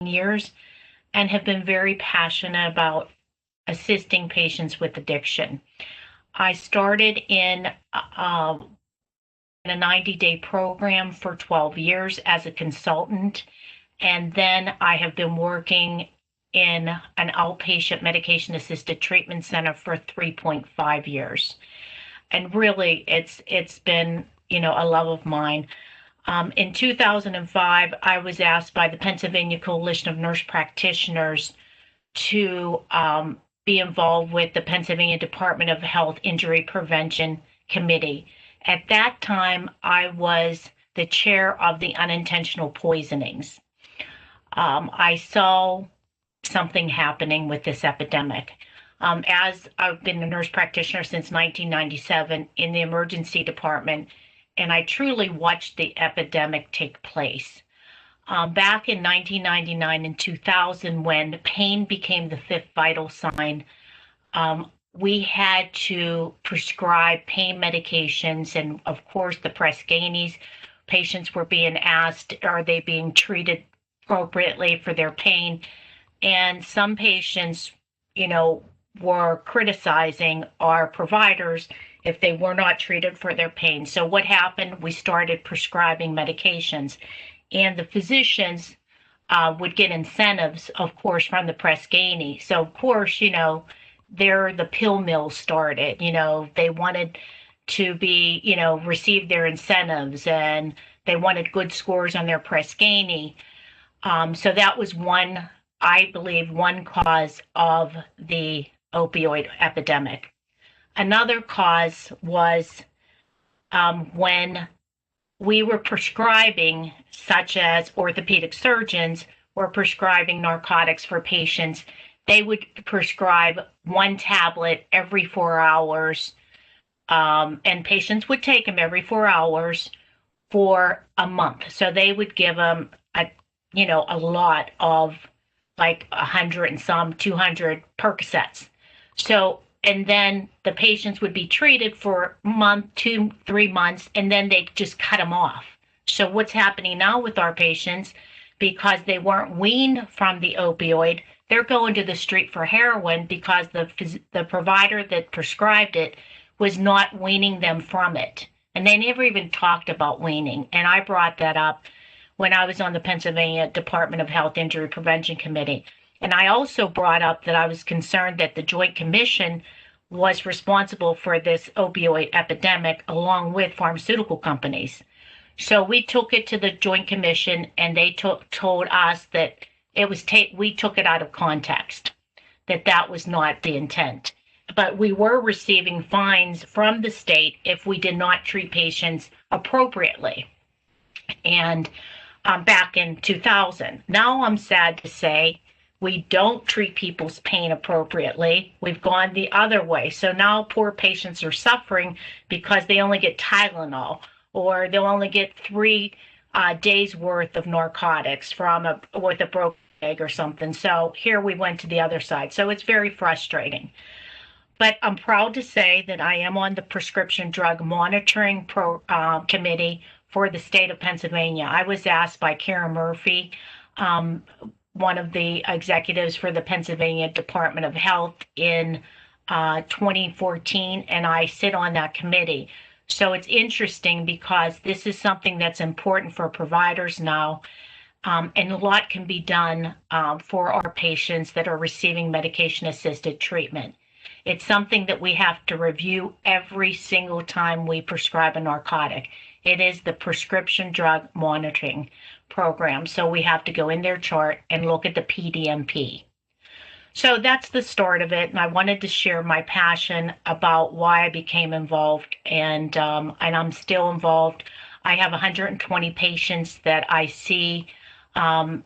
years and have been very passionate about assisting patients with addiction. I started in a 90-day program for 12 years as a consultant, and then I have been working in an outpatient medication-assisted treatment center for 3.5 years. And really, it's been, a love of mine. In 2005, I was asked by the Pennsylvania Coalition of Nurse Practitioners to be involved with the Pennsylvania Department of Health Injury Prevention Committee. At that time, I was the chair of the unintentional poisonings. I saw something happening with this epidemic. As I've been a nurse practitioner since 1997 in the emergency department, and I truly watched the epidemic take place. Back in 1999 and 2000, when pain became the fifth vital sign, we had to prescribe pain medications, and of course the Press Ganey patients were being asked, are they being treated appropriately for their pain? And some patients, were criticizing our providers if they were not treated for their pain. So what happened? We started prescribing medications, and the physicians would get incentives, of course, from the Press Ganey. So of course, the pill mill started. They wanted to be, receive their incentives, and they wanted good scores on their Press Ganey. So that was I believe, one cause of the opioid epidemic. Another cause was when we were prescribing, such as orthopedic surgeons were prescribing narcotics for patients. They would prescribe one tablet every 4 hours, and patients would take them every 4 hours for a month. So they would give them a lot of, like 100 and some 200 Percocets. So, and then the patients would be treated for a month, 2-3 months, and then they just cut them off. So what's happening now with our patients, because they weren't weaned from the opioid, they're going to the street for heroin because the provider that prescribed it was not weaning them from it. And they never even talked about weaning. And I brought that up when I was on the Pennsylvania Department of Health Injury Prevention Committee. And I also brought up that I was concerned that the Joint Commission was responsible for this opioid epidemic along with pharmaceutical companies. So we took it to the Joint Commission, and they told us that we took it out of context, that was not the intent. But we were receiving fines from the state if we did not treat patients appropriately. And back in 2000. Now I'm sad to say we don't treat people's pain appropriately. We've gone the other way. So now poor patients are suffering because they only get Tylenol, or they'll only get 3 days worth of narcotics with a broken leg or something. So here we went to the other side. So it's very frustrating. But I'm proud to say that I am on the Prescription Drug Monitoring Committee for the state of Pennsylvania. I was asked by Karen Murphy, one of the executives for the Pennsylvania Department of Health in 2014, and I sit on that committee. So it's interesting because this is something that's important for providers now, and a lot can be done for our patients that are receiving medication-assisted treatment. It's something that we have to review every single time we prescribe a narcotic. It is the Prescription Drug Monitoring Program. So we have to go in their chart and look at the PDMP. So that's the start of it. And I wanted to share my passion about why I became involved. And I'm still involved. I have 120 patients that I see. Every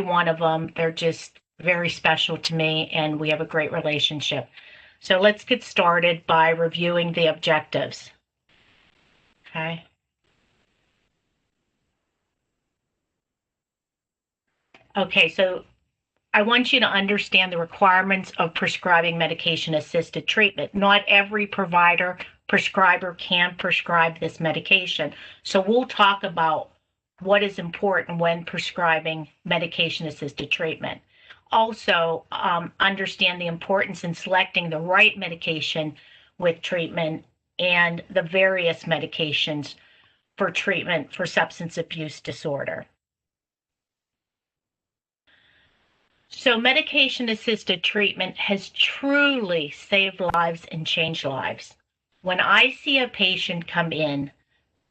one of them, they're just very special to me, and we have a great relationship. So let's get started by reviewing the objectives. Okay. Okay, so I want you to understand the requirements of prescribing medication-assisted treatment. Not every prescriber can prescribe this medication. So we'll talk about what is important when prescribing medication-assisted treatment. Also, understand the importance in selecting the right medication with treatment and the various medications for treatment for substance abuse disorder. So medication-assisted treatment has truly saved lives and changed lives. When I see a patient come in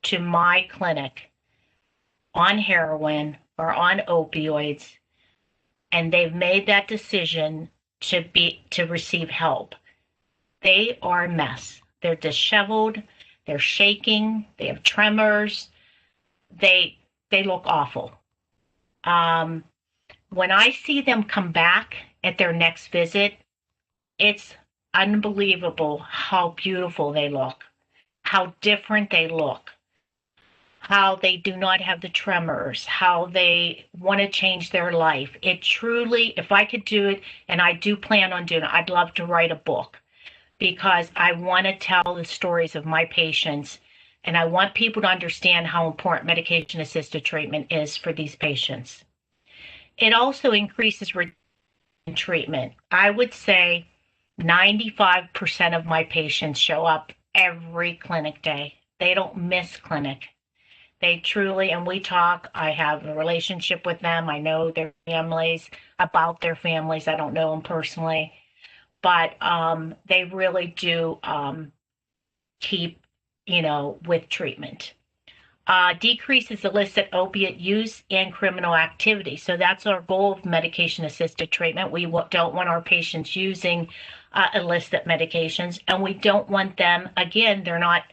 to my clinic on heroin or on opioids, and they've made that decision to receive help, they are a mess. They're disheveled, they're shaking, they have tremors, they look awful. When I see them come back at their next visit, it's unbelievable how beautiful they look, how different they look, how they do not have the tremors, how they want to change their life. It truly, if I could do it, and I do plan on doing it, I'd love to write a book because I want to tell the stories of my patients, and I want people to understand how important medication-assisted treatment is for these patients. It also increases treatment. I would say 95% of my patients show up every clinic day. They don't miss clinic. They truly, and we talk, I have a relationship with them. I know their families, about their families. I don't know them personally, but they really do keep, with treatment. Decreases illicit opiate use and criminal activity. So that's our goal of medication-assisted treatment. We don't want our patients using illicit medications, and we don't want them, again, they're not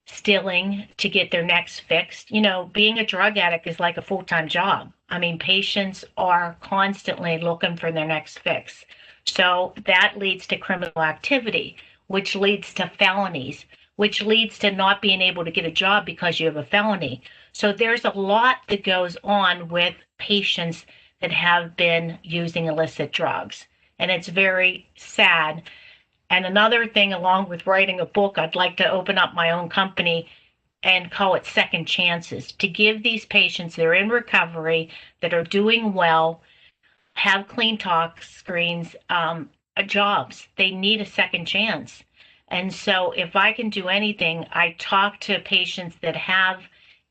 stealing to get their next fix. Being a drug addict is like a full-time job. I mean, patients are constantly looking for their next fix. So that leads to criminal activity, which leads to felonies, which leads to not being able to get a job because you have a felony. So there's a lot that goes on with patients that have been using illicit drugs. And it's very sad. And another thing, along with writing a book, I'd like to open up my own company and call it Second Chances, to give these patients that are in recovery, that are doing well, have clean talk screens, jobs. They need a second chance. And so if I can do anything, I talk to patients that have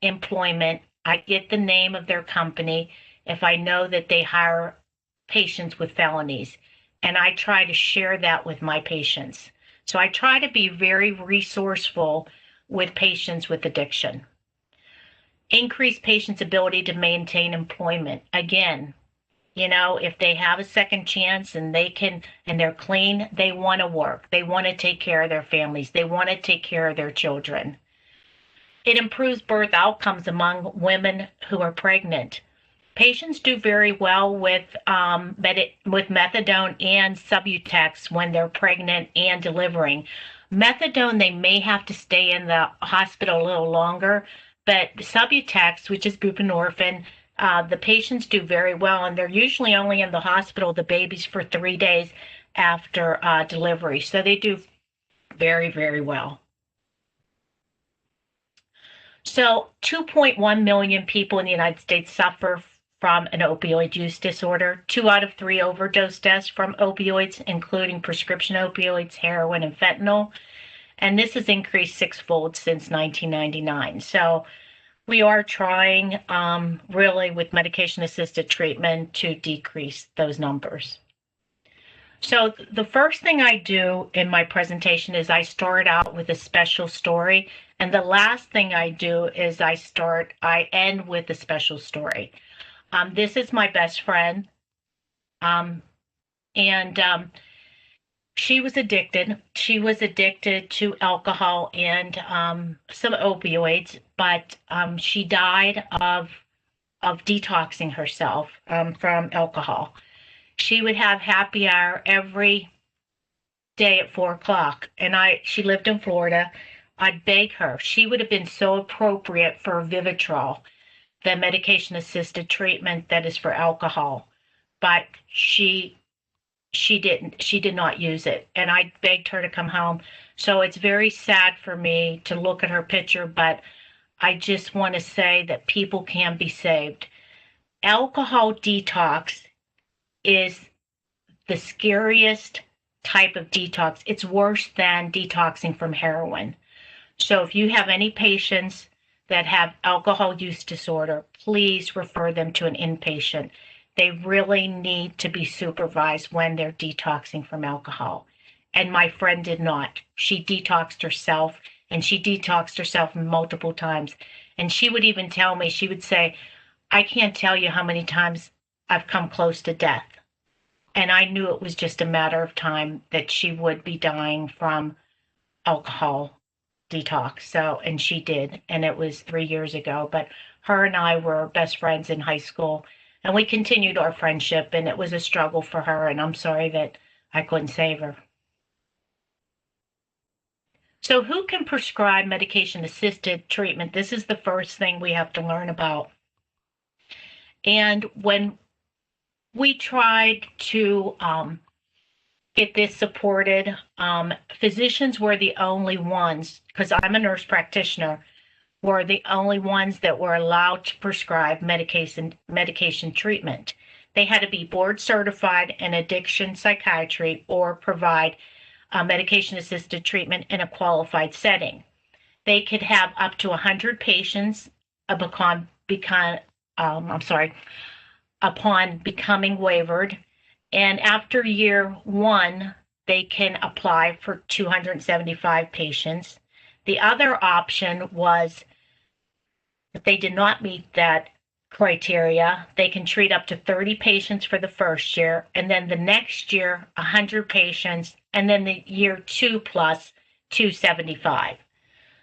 employment. I get the name of their company if I know that they hire patients with felonies. And I try to share that with my patients. So I try to be very resourceful with patients with addiction. Increase patients' ability to maintain employment. Again, if they have a second chance and they're clean, they want to work. They want to take care of their families. They want to take care of their children. It improves birth outcomes among women who are pregnant. Patients do very well with methadone and Subutex when they're pregnant and delivering. Methadone, they may have to stay in the hospital a little longer, but Subutex, which is buprenorphine, the patients do very well, and they're usually only in the hospital, the babies, for 3 days after delivery. So they do very, very well. So 2.1 million people in the United States suffer from an opioid use disorder. 2 out of 3 overdose deaths from opioids, including prescription opioids, heroin, and fentanyl. And this has increased 6-fold since 1999. So we are trying really with medication-assisted treatment to decrease those numbers. So the first thing I do in my presentation is I start out with a special story. And the last thing I do is I end with a special story. This is my best friend. She was addicted. She was addicted to alcohol and some opioids, but she died of detoxing herself from alcohol. She would have happy hour every day at 4 o'clock, and she lived in Florida. I'd beg her. She would have been so appropriate for Vivitrol, the medication-assisted treatment that is for alcohol, but she did not use it, and I begged her to come home. So it's very sad for me to look at her picture, but I just want to say that people can be saved. Alcohol detox is the scariest type of detox. It's worse than detoxing from heroin. So if you have any patients that have alcohol use disorder, please refer them to an inpatient. They really need to be supervised when they're detoxing from alcohol. And my friend did not. She detoxed herself, and she detoxed herself multiple times. And she would even tell me, she would say, I can't tell you how many times I've come close to death. And I knew it was just a matter of time that she would be dying from alcohol detox. So, and she did, and it was 3 years ago. But her and I were best friends in high school, and we continued our friendship, and it was a struggle for her, and I'm sorry that I couldn't save her. So, who can prescribe medication assisted treatment? This is the first thing we have to learn about. And when we tried to get this supported, physicians were the only ones, because I'm a nurse practitioner, were the only ones that were allowed to prescribe medication treatment. They had to be board certified in addiction psychiatry or provide medication assisted treatment in a qualified setting. They could have up to 100 patients upon becoming waivered. And after year one, they can apply for 275 patients. The other option was, if they did not meet that criteria, they can treat up to 30 patients for the first year, and then the next year, 100 patients, and then the year 2 plus 275.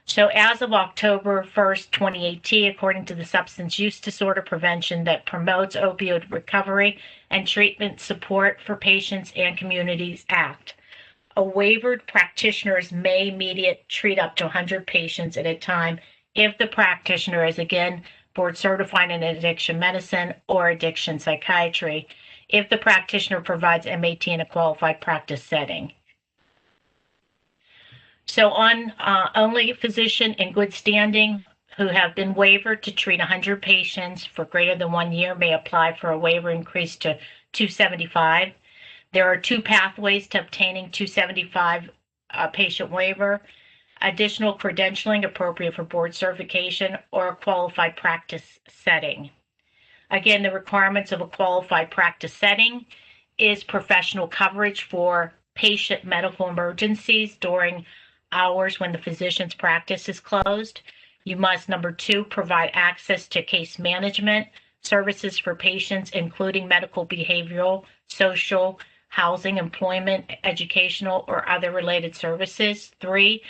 So as of October 1st, 2018, according to the Substance Use Disorder Prevention that promotes opioid recovery and treatment support for patients and communities Act, a waivered practitioners may immediately treat up to 100 patients at a time if the practitioner is, again, board certified in addiction medicine or addiction psychiatry, if the practitioner provides MAT in a qualified practice setting. So only physician in good standing who have been waivered to treat 100 patients for greater than 1 year may apply for a waiver increase to 275. There are two pathways to obtaining 275 patient waiver: additional credentialing appropriate for board certification or a qualified practice setting. Again, the requirements of a qualified practice setting is professional coverage for patient medical emergencies during hours when the physician's practice is closed. You must, number 2, provide access to case management services for patients, including medical, behavioral, social, housing, employment, educational, or other related services. 3,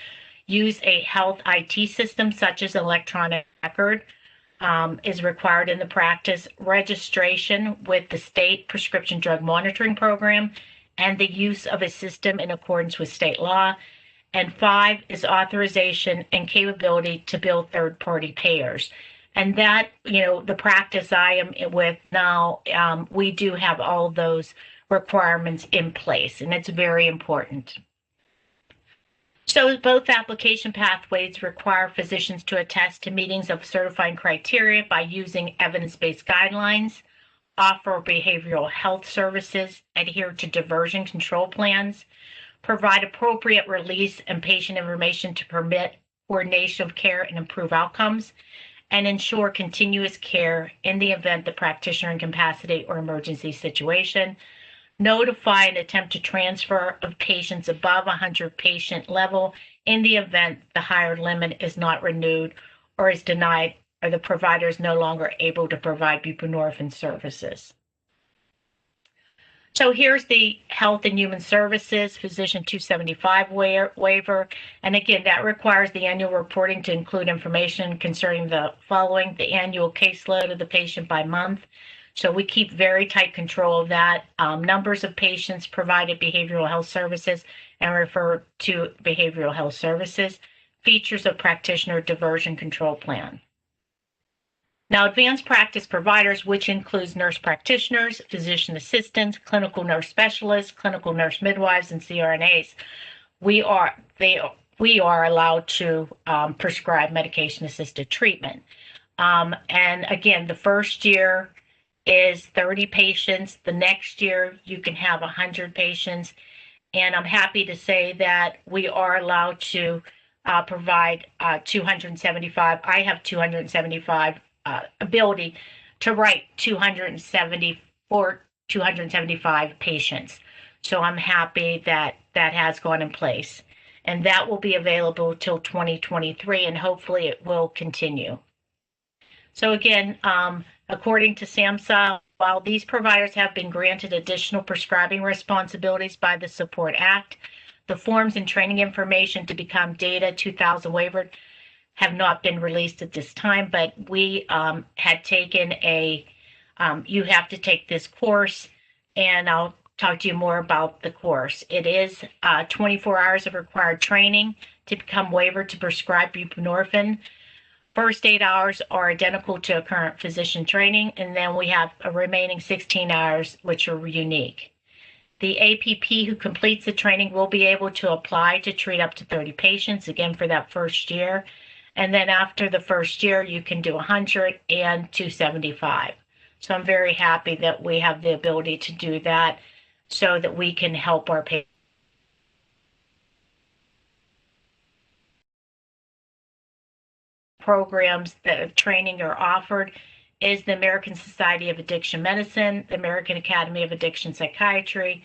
use a health IT system such as electronic record is required in the practice. Registration with the state prescription drug monitoring program and the use of a system in accordance with state law. And 5 is authorization and capability to bill third-party payers. And that, the practice I am with now, we do have all those requirements in place, and it's very important. So both application pathways require physicians to attest to meetings of certifying criteria by using evidence-based guidelines, offer behavioral health services, adhere to diversion control plans, provide appropriate release and patient information to permit coordination of care and improve outcomes, and ensure continuous care in the event the practitioner incapacity or emergency situation. Notify and attempt to transfer of patients above 100 patient level in the event the higher limit is not renewed or is denied, or the provider is no longer able to provide buprenorphine services. So here's the Health and Human Services Physician 275 waiver. And again, that requires the annual reporting to include information concerning the following: the annual caseload of the patient by month. So we keep very tight control of that. Numbers of patients provided behavioral health services and refer to behavioral health services. Features of practitioner diversion control plan. Now, advanced practice providers, which includes nurse practitioners, physician assistants, clinical nurse specialists, clinical nurse midwives, and CRNAs, we are allowed to prescribe medication-assisted treatment. And again, the first year is 30 patients. The next year, you can have 100 patients. And I'm happy to say that we are allowed to provide 275. I have 275 ability to write 274, 275 patients. So I'm happy that that has gone in place. And that will be available till 2023, and hopefully it will continue. So again, according to SAMHSA, while these providers have been granted additional prescribing responsibilities by the SUPPORT Act, the forms and training information to become DATA 2000 waiver have not been released at this time, but we had taken you have to take this course, and I'll talk to you more about the course. It is 24 hours of required training to become waiver to prescribe buprenorphine. First 8 hours are identical to current physician training, and then we have a remaining 16 hours, which are unique. The APP who completes the training will be able to apply to treat up to 30 patients, again, for that first year. And then after the first year, you can do 100 and 275. So I'm very happy that we have the ability to do that so that we can help our patients. Programs that are training are offered is the American Society of Addiction Medicine, the American Academy of Addiction Psychiatry,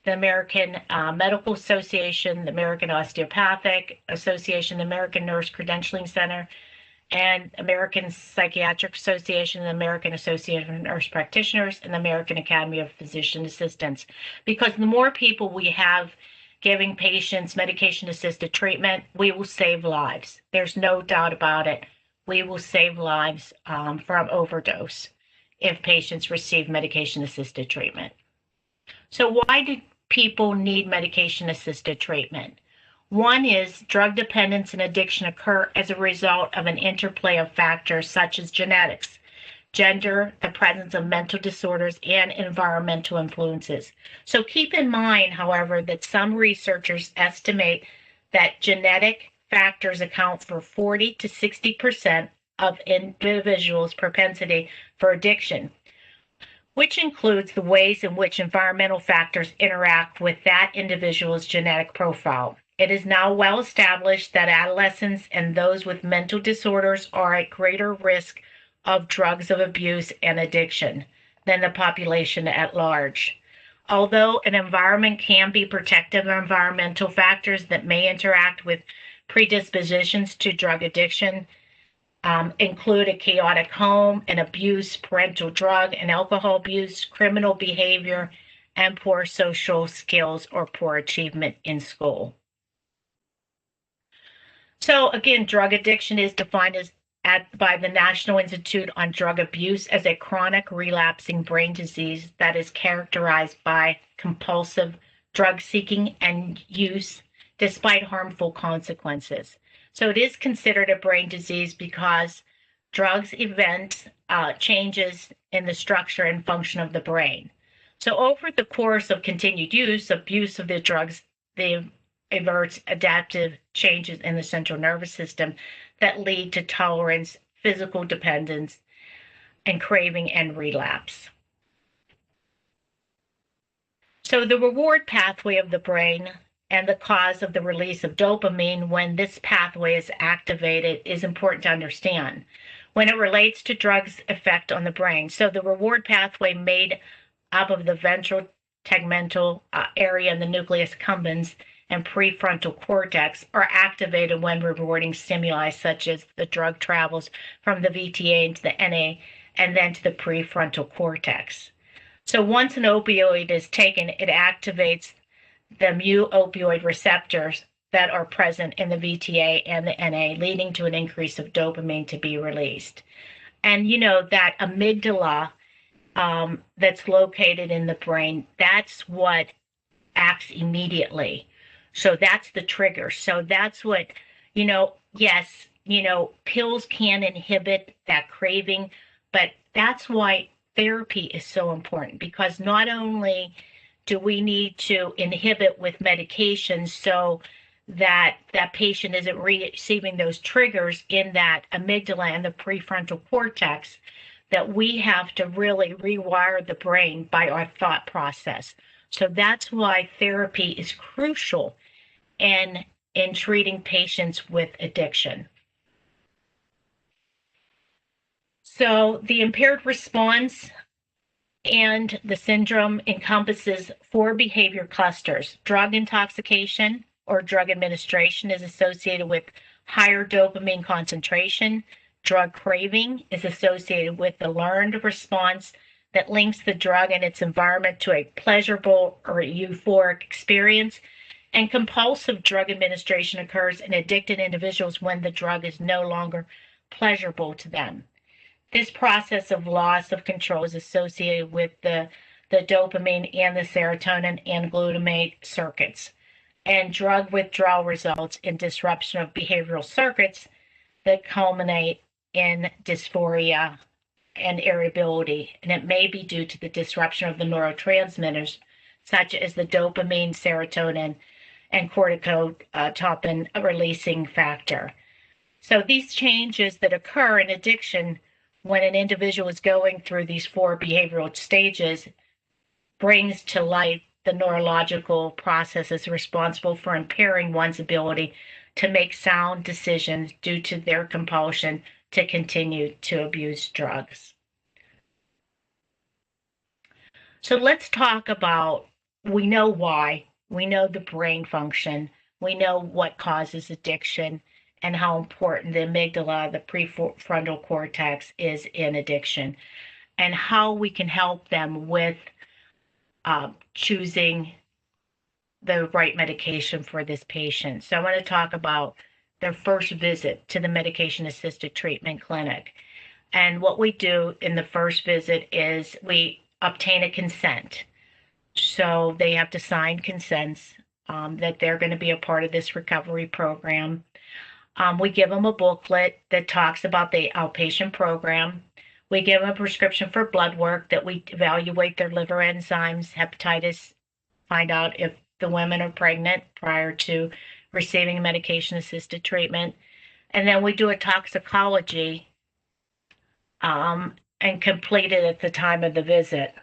the American Medical Association, the American Osteopathic Association, the American Nurse Credentialing Center, and American Psychiatric Association, the American Association of Nurse Practitioners, and the American Academy of Physician Assistants. Because the more people we have giving patients medication-assisted treatment, we will save lives. There's no doubt about it. We will save lives from overdose if patients receive medication-assisted treatment. So why do people need medication-assisted treatment? One is drug dependence and addiction occur as a result of an interplay of factors such as genetics, gender, the presence of mental disorders, and environmental influences. So keep in mind, however, that some researchers estimate that genetic factors account for 40 to 60% of individuals' propensity for addiction, which includes the ways in which environmental factors interact with that individual's genetic profile. It is now well established that adolescents and those with mental disorders are at greater risk of drugs of abuse and addiction than the population at large. Although an environment can be protective of environmental factors that may interact with predispositions to drug addiction, include a chaotic home, an abuse, parental drug and alcohol abuse, criminal behavior, and poor social skills or poor achievement in school. So again, drug addiction is defined by the National Institute on Drug Abuse as a chronic relapsing brain disease that is characterized by compulsive drug seeking and use despite harmful consequences. So it is considered a brain disease because drugs event changes in the structure and function of the brain. So over the course of continued abuse of the drugs, they averts adaptive changes in the central nervous system that lead to tolerance, physical dependence, and craving and relapse. So the reward pathway of the brain and the cause of the release of dopamine when this pathway is activated is important to understand when it relates to drugs' effect on the brain. So the reward pathway made up of the ventral tegmental area and the nucleus accumbens and prefrontal cortex are activated when rewarding stimuli such as the drug travels from the VTA into the NA and then to the prefrontal cortex. So once an opioid is taken, it activates the mu-opioid receptors that are present in the VTA and the NA, leading to an increase of dopamine to be released. And you know that amygdala that's located in the brain, that's what acts immediately. So that's the trigger. So that's what, yes, pills can inhibit that craving, but that's why therapy is so important, because not only do we need to inhibit with medications so that that patient isn't receiving those triggers in that amygdala and the prefrontal cortex, that we have to really rewire the brain by our thought process. So that's why therapy is crucial in treating patients with addiction. So the impaired response and the syndrome encompasses 4 behavior clusters. Drug intoxication or drug administration is associated with higher dopamine concentration. Drug craving is associated with the learned response that links the drug and its environment to a pleasurable or euphoric experience. And compulsive drug administration occurs in addicted individuals when the drug is no longer pleasurable to them. This process of loss of control is associated with the dopamine and the serotonin and glutamate circuits. And drug withdrawal results in disruption of behavioral circuits that culminate in dysphoria and irritability. And it may be due to the disruption of the neurotransmitters, such as the dopamine, serotonin, and corticotropin releasing factor. So these changes that occur in addiction when an individual is going through these 4 behavioral stages brings to light the neurological processes responsible for impairing one's ability to make sound decisions due to their compulsion to continue to abuse drugs. So let's talk about, we know why, we know the brain function, we know what causes addiction, and how important the amygdala, the prefrontal cortex, is in addiction, and how we can help them with choosing the right medication for this patient. So I want to talk about their first visit to the medication-assisted treatment clinic. And what we do in the first visit is we obtain a consent. So they have to sign consents that they're going to be a part of this recovery program. We give them a booklet that talks about the outpatient program. We give them a prescription for blood work that we evaluate their liver enzymes, hepatitis, find out if the women are pregnant prior to receiving medication-assisted treatment. And then we do a toxicology and complete it at the time of the visit.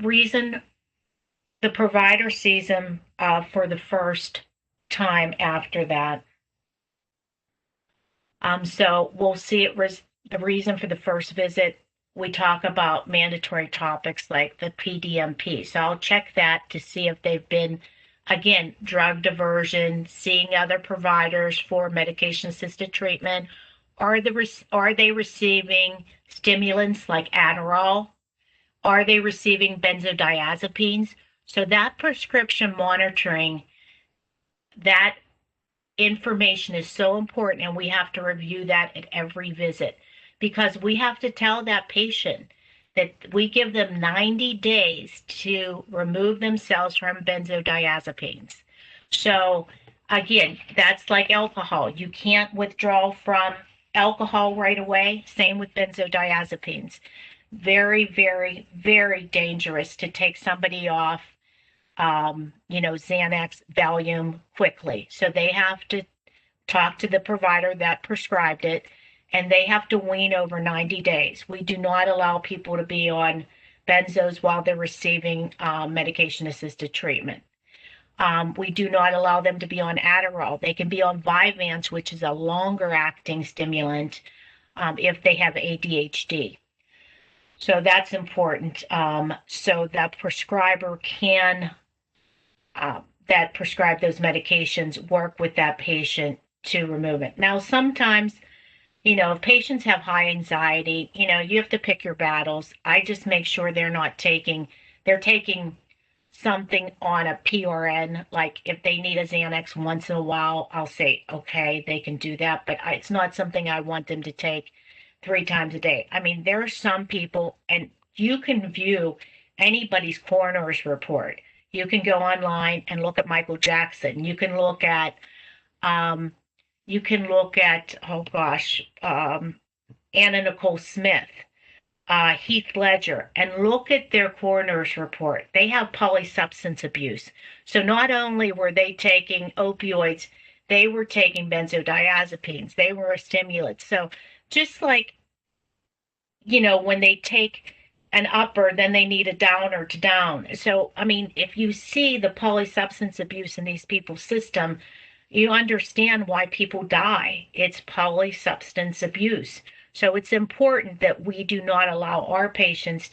Reason the provider sees them for the first time after that. So we'll see it the reason for the first visit. We talk about mandatory topics like the PDMP. So I'll check that to see if they've been, again, drug diversion, seeing other providers for medication-assisted treatment. Are they receiving stimulants like Adderall? Are they receiving benzodiazepines? So that prescription monitoring, that information is so important, and we have to review that at every visit, because we have to tell that patient that we give them 90 days to remove themselves from benzodiazepines. So again, that's like alcohol. You can't withdraw from alcohol right away. Same with benzodiazepines. Very, very, very dangerous to take somebody off Xanax, Valium quickly. So they have to talk to the provider that prescribed it, and they have to wean over 90 days. We do not allow people to be on benzos while they're receiving medication-assisted treatment. We do not allow them to be on Adderall. They can be on Vyvanse, which is a longer-acting stimulant, if they have ADHD. So that's important. So that prescriber can that prescribe those medications work with that patient to remove it. Now, sometimes, if patients have high anxiety, you have to pick your battles. I just make sure they're taking something on a PRN. Like if they need a Xanax once in a while, I'll say, okay, they can do that. But it's not something I want them to take 3 times a day. I mean, there are some people, and you can view anybody's coroner's report. You can go online and look at Michael Jackson. You can look at, Anna Nicole Smith. Heath Ledger and look at their coroner's report. They have polysubstance abuse. So not only were they taking opioids, they were taking benzodiazepines, they were stimulants. So just like, when they take an upper, then they need a downer to down. So, I mean, if you see the polysubstance abuse in these people's system, you understand why people die. It's polysubstance abuse. So it's important that we do not allow our patients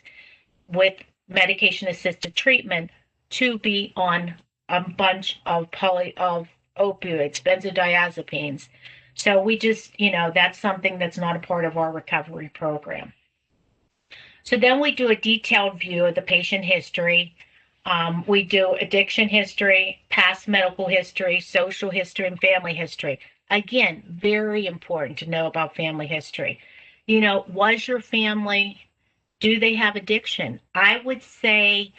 with medication assisted treatment to be on a bunch of opioids, benzodiazepines. So we just, that's something that's not a part of our recovery program. So then we do a detailed view of the patient history. We do addiction history, past medical history, social history, and family history. Again, very important to know about family history. Was your family, do they have addiction? I would say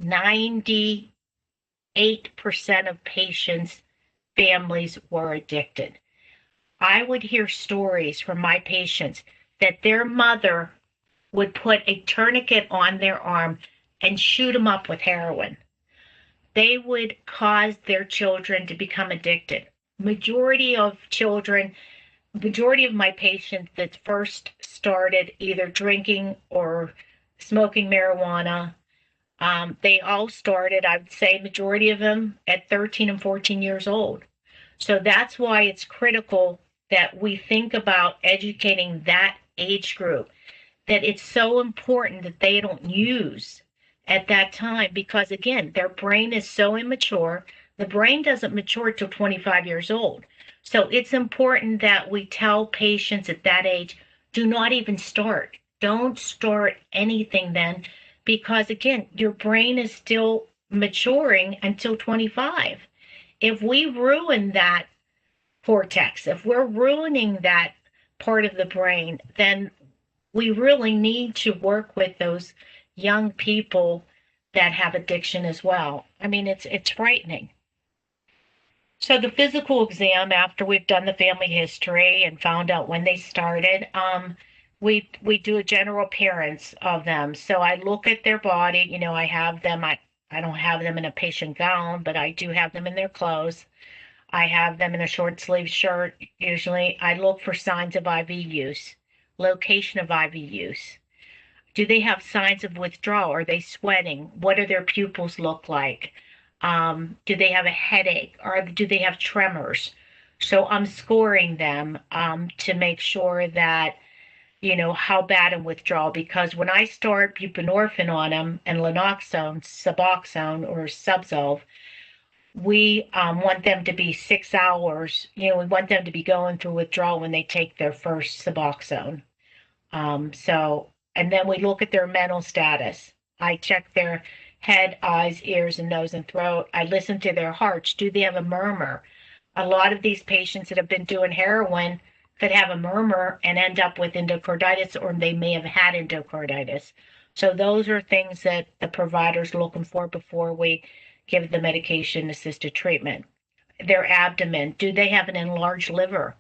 98% of patients' families were addicted. I would hear stories from my patients that their mother would put a tourniquet on their arm and shoot them up with heroin. They would cause their children to become addicted. Majority of my patients that first started either drinking or smoking marijuana, they all started, I would say, majority of them at 13 and 14 years old. So that's why it's critical that we think about educating that age group, that it's so important that they don't use at that time because, again, their brain is so immature. The brain doesn't mature till 25 years old. So it's important that we tell patients at that age, do not even start. Don't start anything then because, again, your brain is still maturing until 25. If we ruin that cortex, if we're ruining that part of the brain, then we really need to work with those young people that have addiction as well. I mean, it's frightening. So the physical exam, after we've done the family history and found out when they started, we do a general appearance of them. So I look at their body. I have them. I don't have them in a patient gown, but I do have them in their clothes. I have them in a short sleeve shirt. Usually, I look for signs of IV use, location of IV use. Do they have signs of withdrawal? Are they sweating? What do their pupils look like? Do they have a headache? Or do they have tremors? So I'm scoring them to make sure that, how bad in withdrawal. Because when I start buprenorphine on them and Lanoxone, Suboxone, or Subzolve, we want them to be 6 hours. We want them to be going through withdrawal when they take their first Suboxone. And then we look at their mental status. I check their head, eyes, ears, and nose and throat. I listen to their hearts. Do they have a murmur? A lot of these patients that have been doing heroin could have a murmur and end up with endocarditis, or they may have had endocarditis. So those are things that the provider's looking for before we give the medication assisted treatment. Their abdomen, do they have an enlarged liver?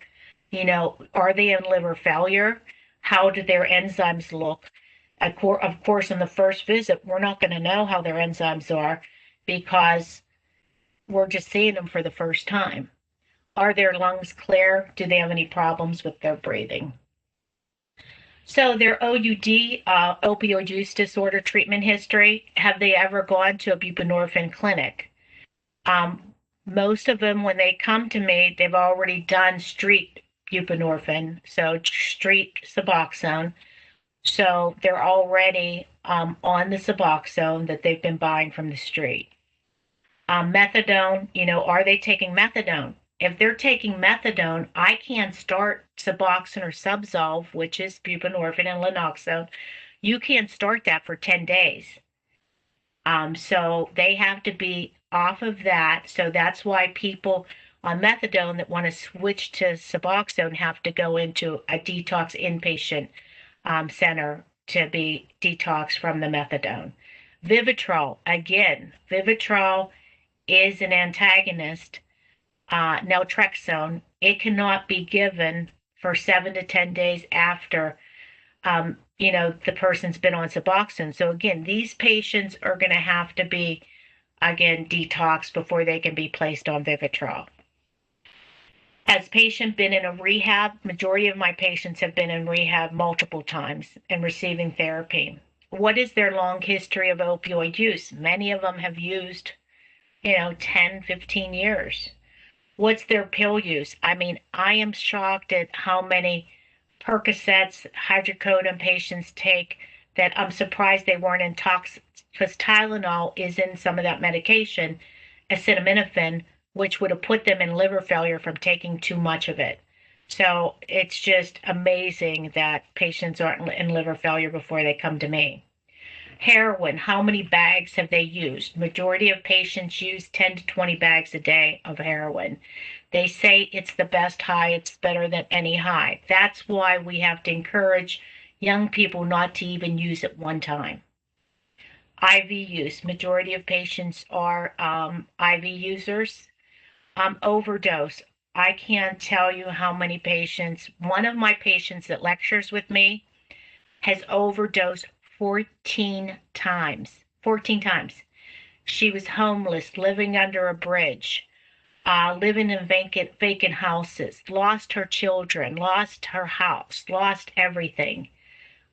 Are they in liver failure? How do their enzymes look? Of course, in the first visit, we're not going to know how their enzymes are because we're just seeing them for the first time. Are their lungs clear? Do they have any problems with their breathing? So their OUD, opioid use disorder treatment history, have they ever gone to a buprenorphine clinic? Most of them, when they come to me, they've already done street buprenorphine, so street Suboxone. So they're already on the Suboxone that they've been buying from the street. Methadone, are they taking methadone? If they're taking methadone, I can't start Suboxone or Subzolve, which is buprenorphine and Lanoxone. You can't start that for 10 days. So they have to be off of that. So that's why people on methadone that want to switch to Suboxone have to go into a detox inpatient center to be detoxed from the methadone. Vivitrol, again, Vivitrol is an antagonist, naltrexone. It cannot be given for 7 to 10 days after the person's been on Suboxone. So again, these patients are going to have to be, again, detoxed before they can be placed on Vivitrol. Has patient been in a rehab? Majority of my patients have been in rehab multiple times and receiving therapy. What is their long history of opioid use? Many of them have used, 10, 15 years. What's their pill use? I mean, I am shocked at how many Percocets, hydrocodone patients take that I'm surprised they weren't in tox, because Tylenol is in some of that medication, acetaminophen, which would have put them in liver failure from taking too much of it. So it's just amazing that patients aren't in liver failure before they come to me. Heroin, how many bags have they used? Majority of patients use 10 to 20 bags a day of heroin. They say it's the best high, it's better than any high. That's why we have to encourage young people not to even use it one time. IV use, majority of patients are IV users. Overdose, I can't tell you how many patients, one of my patients that lectures with me has overdosed 14 times. 14 times. She was homeless, living under a bridge, living in vacant houses, lost her children, lost her house, lost everything.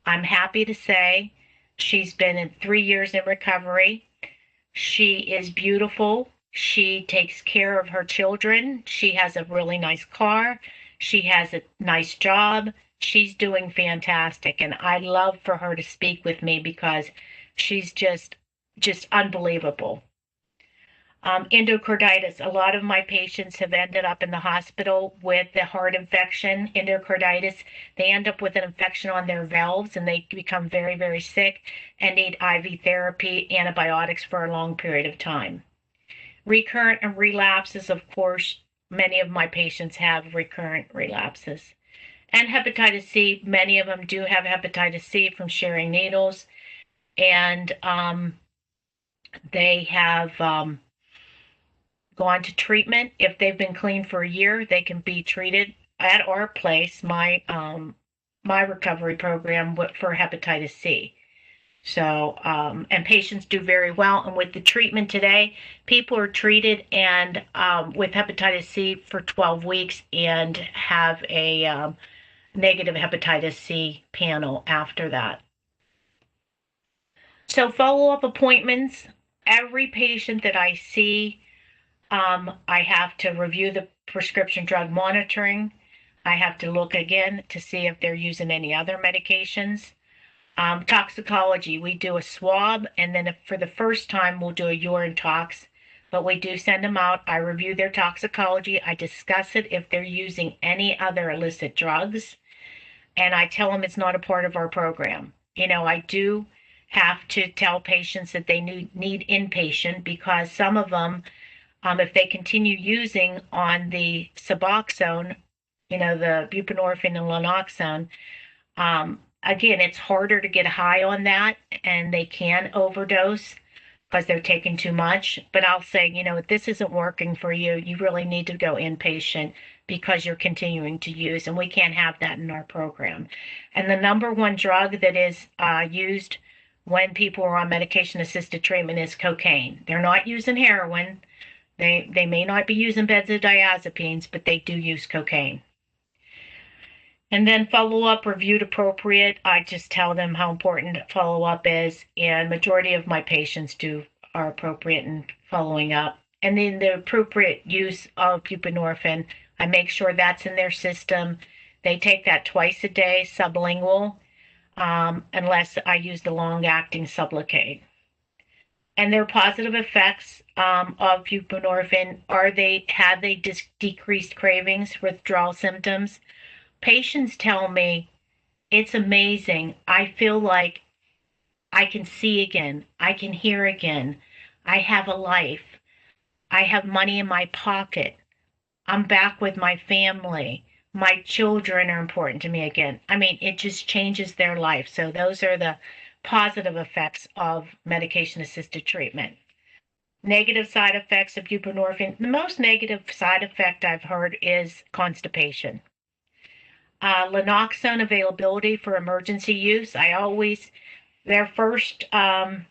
I'm happy to say she's been in 3 years in recovery. She is beautiful. She takes care of her children. She has a really nice car. She has a nice job. She's doing fantastic. And I love for her to speak with me because she's just unbelievable. Endocarditis. A lot of my patients have ended up in the hospital with the heart infection, endocarditis. They end up with an infection on their valves and they become very, very sick and need IV therapy, antibiotics for a long period of time. Recurrent and relapses, of course, many of my patients have recurrent relapses. And hepatitis C, many of them do have hepatitis C from sharing needles. And they have gone to treatment. If they've been clean for a year, they can be treated at our place, my recovery program for hepatitis C. So, and patients do very well. And with the treatment today, people are treated and with hepatitis C for 12 weeks and have a negative hepatitis C panel after that. So follow-up appointments, every patient that I see, I have to review the prescription drug monitoring. I have to look again to see if they're using any other medications. Toxicology, we do a swab, and then for the first time, we'll do a urine tox, but we do send them out. I review their toxicology. I discuss it if they're using any other illicit drugs, and I tell them it's not a part of our program. I do have to tell patients that they need inpatient because some of them, if they continue using on the Suboxone, the buprenorphine and naloxone, again, it's harder to get high on that, and they can overdose because they're taking too much. But I'll say, if this isn't working for you, you really need to go inpatient because you're continuing to use, and we can't have that in our program. And the number one drug that is used when people are on medication-assisted treatment is cocaine. They're not using heroin. They may not be using benzodiazepines, but they do use cocaine. And then follow-up reviewed appropriate. I just tell them how important follow-up is, and majority of my patients are appropriate in following up. And then the appropriate use of buprenorphine, I make sure that's in their system. They take that twice a day, sublingual, unless I use the long-acting Sublocade. And their positive effects of buprenorphine, have they decreased cravings, withdrawal symptoms? Patients tell me it's amazing. I feel like I can see again. I can hear again. I have a life. I have money in my pocket. I'm back with my family. My children are important to me again. I mean, it just changes their life. So those are the positive effects of medication-assisted treatment. Negative side effects of buprenorphine. The most negative side effect I've heard is constipation. Lanoxone availability for emergency use. I always, their first um,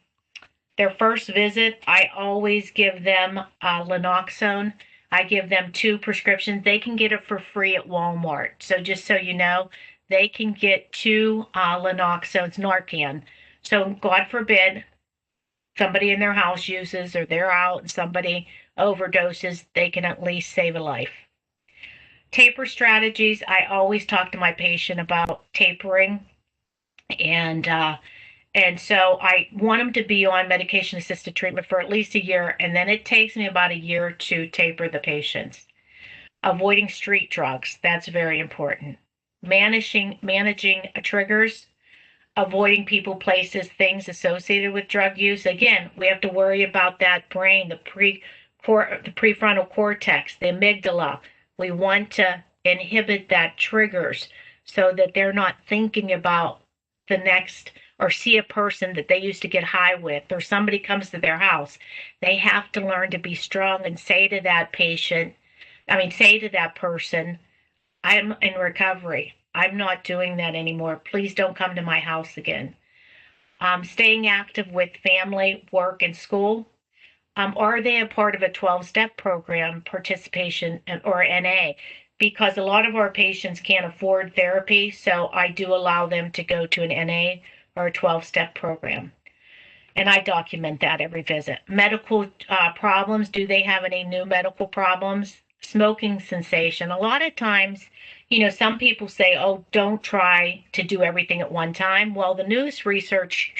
their first visit, I always give them Lanoxone. I give them 2 prescriptions. They can get it for free at Walmart. So just so you know, they can get 2 Lanoxones, Narcan. So God forbid somebody in their house uses or they're out and somebody overdoses, they can at least save a life. Taper strategies, I always talk to my patient about tapering, and so I want them to be on medication assisted treatment for at least a year, and then it takes me about a year to taper the patients. Avoiding street drugs, that's very important. Managing triggers, avoiding people, places, things associated with drug use. Again, we have to worry about that brain, the prefrontal cortex, the amygdala. We want to inhibit that triggers so that they're not thinking about the next, or see a person that they used to get high with, or somebody comes to their house. They have to learn to be strong and say to that say to that person, I'm in recovery. I'm not doing that anymore. Please don't come to my house again. Staying active with family, work, and school. Are they a part of a 12-step program participation or NA? Because a lot of our patients can't afford therapy, so I do allow them to go to an NA or a 12-step program. And I document that every visit. Medical problems. Do they have any new medical problems? Smoking cessation. A lot of times, some people say, oh, don't try to do everything at one time. Well, the newest research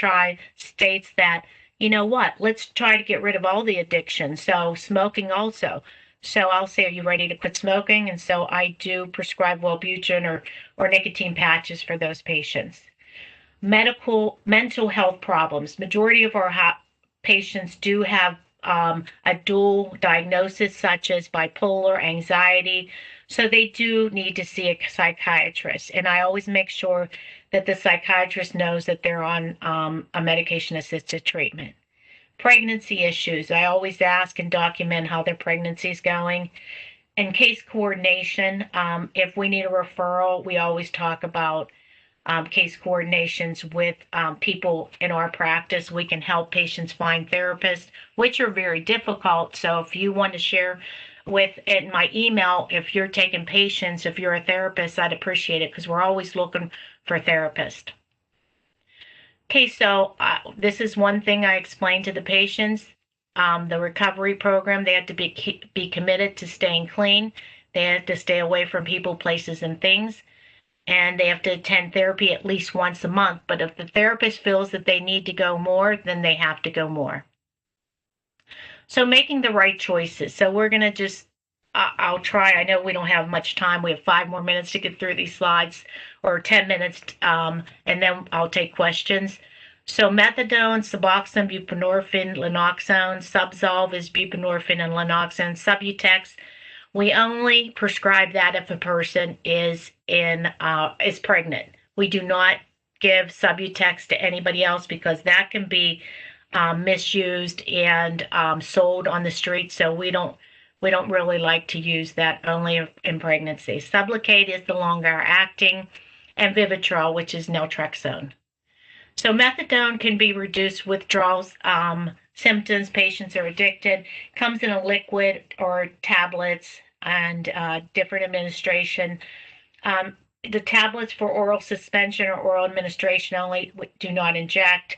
states that, you know what, let's try to get rid of all the addictions. So smoking also. So I'll say, are you ready to quit smoking? And so I do prescribe Wellbutrin or nicotine patches for those patients. Mental health problems. Majority of our patients do have a dual diagnosis, such as bipolar, anxiety. So they do need to see a psychiatrist. And I always make sure that the psychiatrist knows that they're on a medication-assisted treatment. Pregnancy issues. I always ask and document how their pregnancy is going. And case coordination. If we need a referral, we always talk about case coordinations with people in our practice. We can help patients find therapists, which are very difficult. So if you want to share in my email, if you're taking patients, if you're a therapist, I'd appreciate it, because we're always looking for therapists. Okay, so this is one thing I explain to the patients. The recovery program, they have to be committed to staying clean. They have to stay away from people, places, and things. And they have to attend therapy at least once a month. But if the therapist feels that they need to go more, then they have to go more. So making the right choices. So we're going to just, I'll try. I know we don't have much time. We have 5 more minutes to get through these slides, or 10 minutes, and then I'll take questions. So methadone, Suboxone, buprenorphine, Lanoxone. Subzolve is buprenorphine and Lanoxone. Subutex, we only prescribe that if a person is pregnant. We do not give Subutex to anybody else, because that can be misused and sold on the street. So we don't really like to use that, only in pregnancy. Sublocade is the longer acting, and Vivitrol, which is naltrexone. So methadone can be reduced withdrawal symptoms. Patients are addicted. Comes in a liquid or tablets, and different administration. The tablets for oral suspension or oral administration only, do not inject.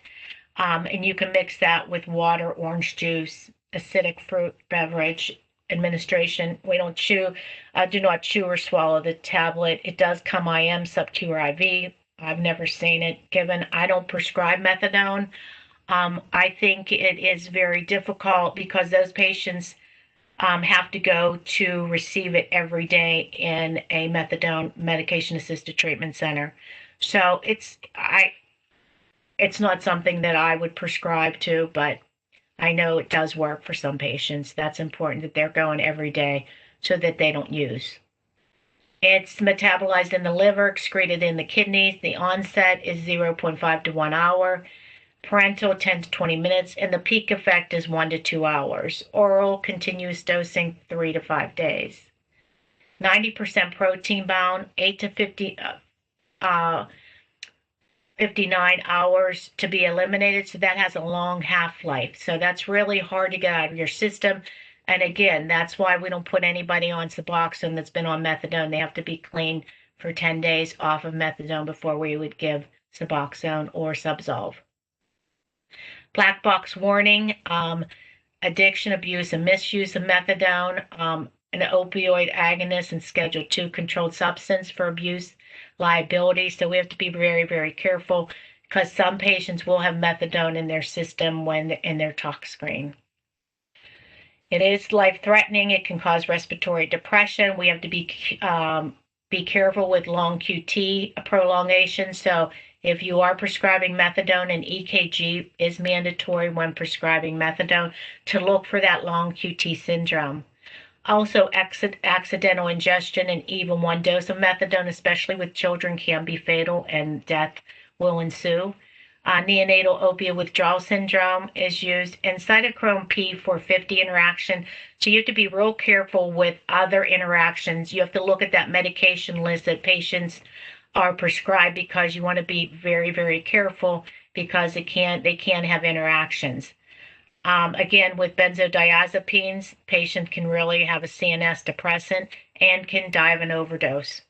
And you can mix that with water, orange juice, acidic fruit beverage administration. We don't do not chew or swallow the tablet. It does come IM, sub-Q, or IV. I've never seen it given. I don't prescribe methadone. I think it is very difficult, because those patients have to go to receive it every day in a methadone medication-assisted treatment center. So it's not something that I would prescribe to, but I know it does work for some patients. That's important, that they're going every day so that they don't use. It's metabolized in the liver, excreted in the kidneys. The onset is 0.5 to 1 hour. Parenteral 10 to 20 minutes, and the peak effect is 1 to 2 hours. Oral continuous dosing 3 to 5 days. 90% protein bound, 8 to 59 hours to be eliminated. So that has a long half-life. So that's really hard to get out of your system. And again, that's why we don't put anybody on Suboxone that's been on methadone. They have to be clean for 10 days off of methadone before we would give Suboxone or Subzolve. Black box warning, addiction, abuse, and misuse of methadone, an opioid agonist and Schedule II controlled substance for abuse liability. So we have to be very, very careful because some patients will have methadone in their system when in their tox screen. It is life-threatening. It can cause respiratory depression. We have to be careful with long QT prolongation. So if you are prescribing methadone, an EKG is mandatory when prescribing methadone to look for that long QT syndrome. Also, accidental ingestion and even one dose of methadone, especially with children, can be fatal and death will ensue. Neonatal opiate withdrawal syndrome is used, and cytochrome P450 interaction. So you have to be real careful with other interactions. You have to look at that medication list that patients are prescribed because you want to be very, very careful because they can have interactions. Again, with benzodiazepines, patients can really have a CNS depressant and can die of an overdose.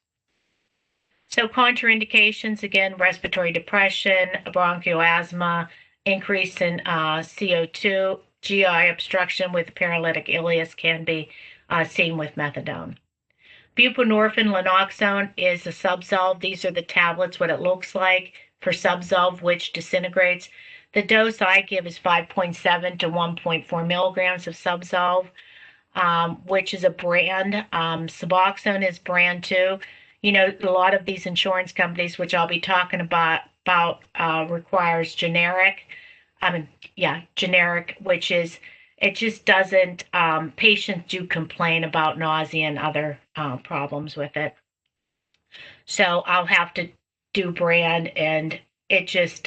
So contraindications, again, respiratory depression, bronchial asthma, increase in CO2, GI obstruction with paralytic ileus can be seen with methadone. Buprenorphine, Lanoxone is a Subzolve. These are the tablets, what it looks like for Subzolve, which disintegrates. The dose I give is 5.7 to 1.4 milligrams of Subzolve, which is a brand. Suboxone is brand too. You know, a lot of these insurance companies, which I'll be talking about requires generic. Generic, which is, it just doesn't, patients do complain about nausea and other problems with it. So I'll have to do brand, and it just,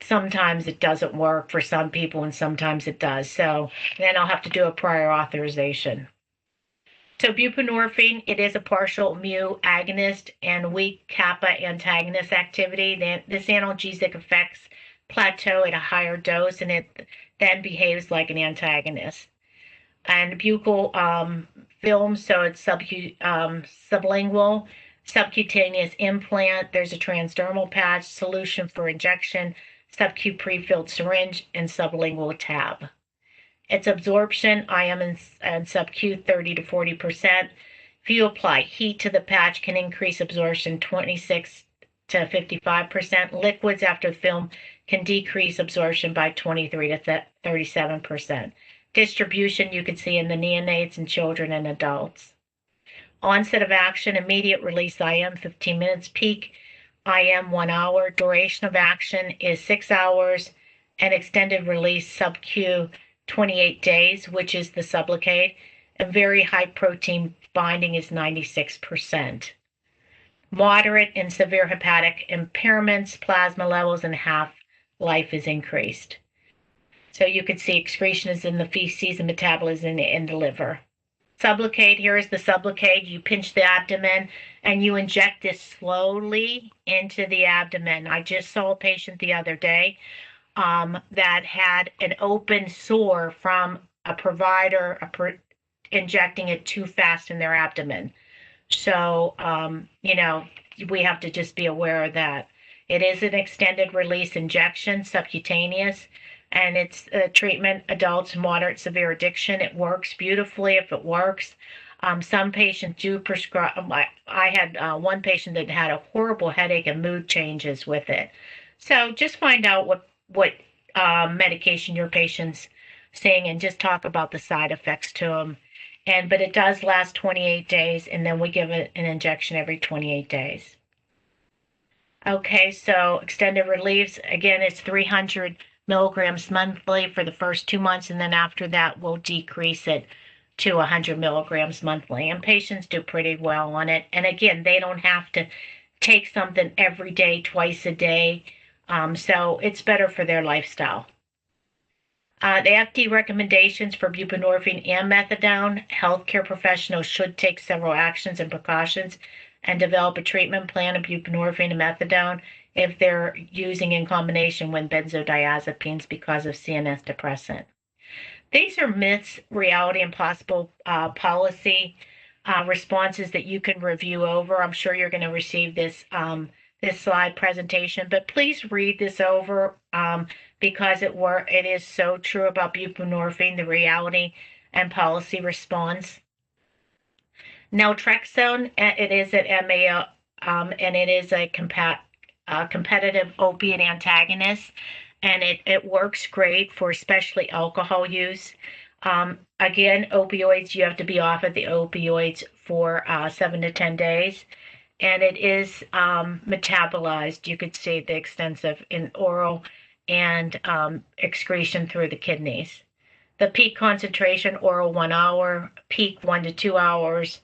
sometimes it doesn't work for some people and sometimes it does. So then I'll have to do a prior authorization. So buprenorphine, it is a partial mu agonist and weak kappa antagonist activity. This analgesic effects plateau at a higher dose, and it then behaves like an antagonist. And buccal film, so it's sublingual, subcutaneous implant. There's a transdermal patch, solution for injection, subcu prefilled syringe, and sublingual tab. Its absorption, IM and subcu, 30 to 40%. If you apply heat to the patch, can increase absorption 26 to 55%. Liquids after the film can decrease absorption by 23 to 37%. Distribution you can see in the neonates and children and adults. Onset of action, immediate release IM, 15 minutes. Peak IM, 1 hour. Duration of action is 6 hours. And extended release subcu, 28 days, which is the Sublocade. And very high protein binding is 96%. Moderate and severe hepatic impairments, plasma levels, and half-life is increased. So you can see excretion is in the feces and metabolism in the liver. Sublocade, here is the Sublocade. You pinch the abdomen and you inject this slowly into the abdomen. I just saw a patient the other day that had an open sore from a provider injecting it too fast in their abdomen. So, we have to just be aware of that. It is an extended release injection, subcutaneous, and it's a treatment, adults, moderate, severe addiction. It works beautifully if it works. Some patients do prescribe. I had one patient that had a horrible headache and mood changes with it. So just find out what medication your patient's seeing and just talk about the side effects to them. But it does last 28 days, and then we give it an injection every 28 days. Okay, so extended release, again, it's 300 milligrams monthly for the first 2 months, and then after that, we'll decrease it to 100 milligrams monthly. And patients do pretty well on it. And again, they don't have to take something every day, twice a day. So it's better for their lifestyle. The FDA recommendations for buprenorphine and methadone, healthcare professionals should take several actions and precautions and develop a treatment plan of buprenorphine and methadone if they're using in combination with benzodiazepines because of CNS depressant. These are myths, reality, and possible policy responses that you can review over. I'm sure you're going to receive this slide presentation, but please read this over because it is so true about buprenorphine, the reality and policy response. Naltrexone, it is an MAO, and it is a competitive opiate antagonist, and it works great for especially alcohol use. Again, opioids, you have to be off of the opioids for 7 to 10 days. And it is metabolized. You could see the extensive in oral and excretion through the kidneys. The peak concentration, oral 1 hour, peak 1 to 2 hours,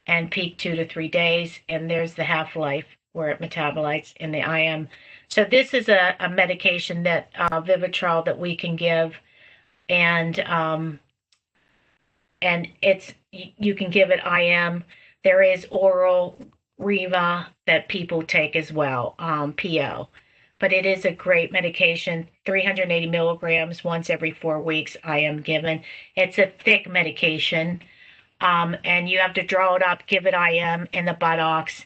and peak 2 to 3 days. And there's the half-life where it metabolites in the IM. So this is a medication that Vivitrol that we can give, and you can give it IM. There is oral Riva that people take as well, PO. But it is a great medication, 380 milligrams once every 4 weeks I am given. It's a thick medication, and you have to draw it up, give it IM in the buttocks.